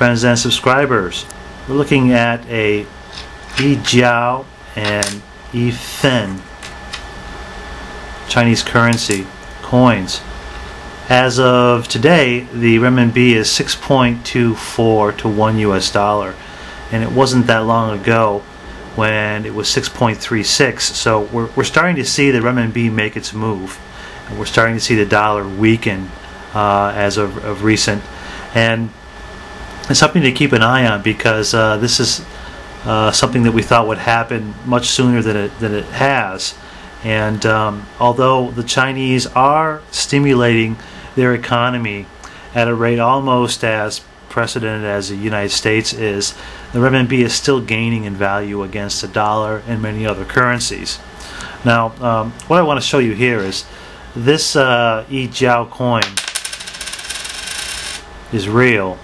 friends and subscribers. We're looking at a Yi Jiao and Yi Fen Chinese currency coins. As of today, the Renminbi is 6.24 to $1, and it wasn't that long ago when it was 6.36. So we're starting to see the Renminbi make its move, and we're starting to see the dollar weaken as of recent, and it's something to keep an eye on, because this is something that we thought would happen much sooner than it has. And although the Chinese are stimulating their economy at a rate almost as precedented as the United States is, the renminbi is still gaining in value against the dollar and many other currencies. Now, what I want to show you here is this Yi Jiao coin is real.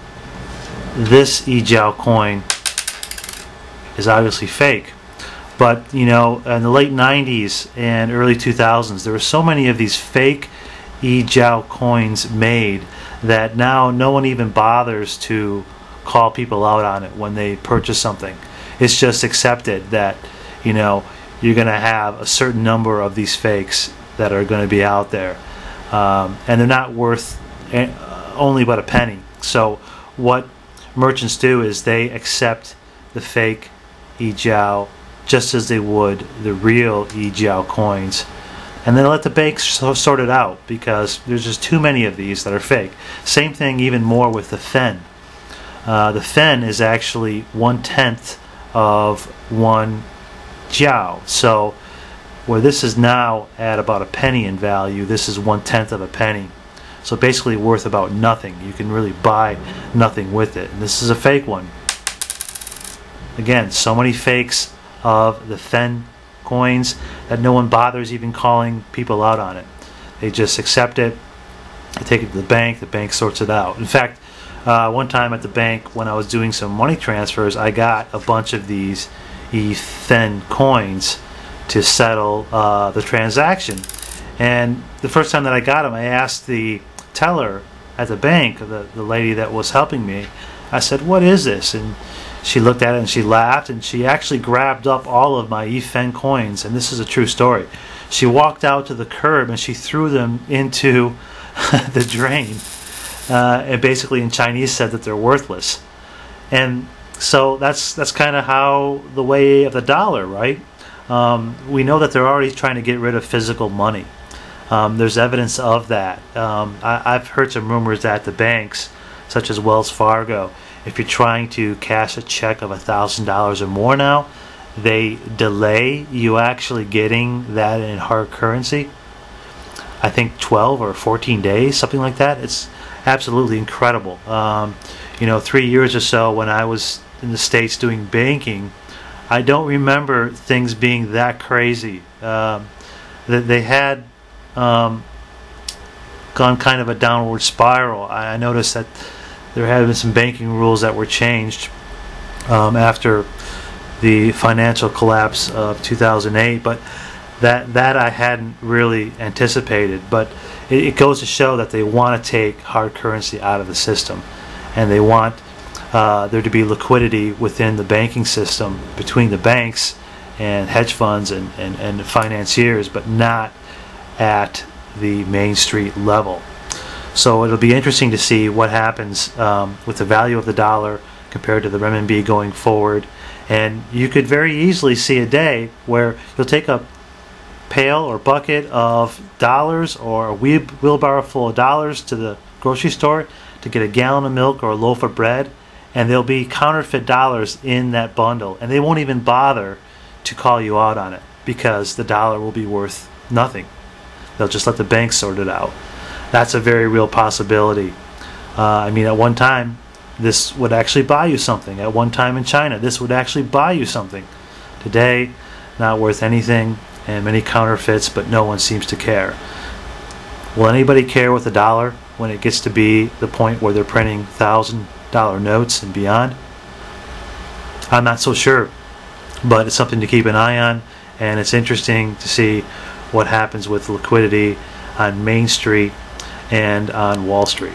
This Yi Jiao coin is obviously fake. But, you know, in the late 90s and early 2000s, there were so many of these fake Yi Jiao coins made that now no one even bothers to call people out on it when they purchase something. It's just accepted that, you know, you're going to have a certain number of these fakes that are going to be out there. And they're not worth only but a penny. So what merchants do is they accept the fake Yi Jiao just as they would the real Yi Jiao coins, and then let the banks sort it out, because there's just too many of these that are fake. Same thing even more with the Fen. The Fen is actually 1/10 of 1 Jiao. So where this is now at about a penny in value, this is 1/10 of a penny. So basically worth about nothing. You can really buy nothing with it. And this is a fake one. Again, so many fakes of the Fen coins that no one bothers even calling people out on it. They just accept it, they take it to the bank sorts it out. In fact, one time at the bank when I was doing some money transfers, I got a bunch of these Yi Fen coins to settle the transaction. And the first time that I got them, I asked the teller at the bank, the lady that was helping me, I said, "What is this?" And she looked at it and she laughed, and she actually grabbed up all of my Yi Fen coins, and this is a true story. She walked out to the curb and she threw them into the drain, and basically in Chinese said that they're worthless. And so that's kind of how the way of the dollar, right? We know that they're already trying to get rid of physical money. There's evidence of that. I've heard some rumors that the banks, such as Wells Fargo, if you're trying to cash a check of $1,000 or more now, they delay you actually getting that in hard currency. I think 12 or 14 days, something like that. It's absolutely incredible. You know, 3 years or so when I was in the States doing banking, I don't remember things being that crazy. They had gone kind of a downward spiral. I noticed that there had been some banking rules that were changed after the financial collapse of 2008, but that I hadn't really anticipated. But it goes to show that they want to take hard currency out of the system, and they want there to be liquidity within the banking system between the banks and hedge funds and financiers, but not at the Main Street level. So it'll be interesting to see what happens with the value of the dollar compared to the renminbi going forward. And you could very easily see a day where you'll take a pail or bucket of dollars or a wheelbarrow full of dollars to the grocery store to get a gallon of milk or a loaf of bread, and there'll be counterfeit dollars in that bundle, and they won't even bother to call you out on it, because the dollar will be worth nothing. They'll just let the banks sort it out. That's a very real possibility. I mean, at one time, this would actually buy you something. At one time in China, this would actually buy you something. Today, not worth anything, and many counterfeits, but no one seems to care. Will anybody care with the dollar when it gets to be the point where they're printing $1,000 notes and beyond? I'm not so sure, but it's something to keep an eye on, and it's interesting to see what happens with liquidity on Main Street and on Wall Street.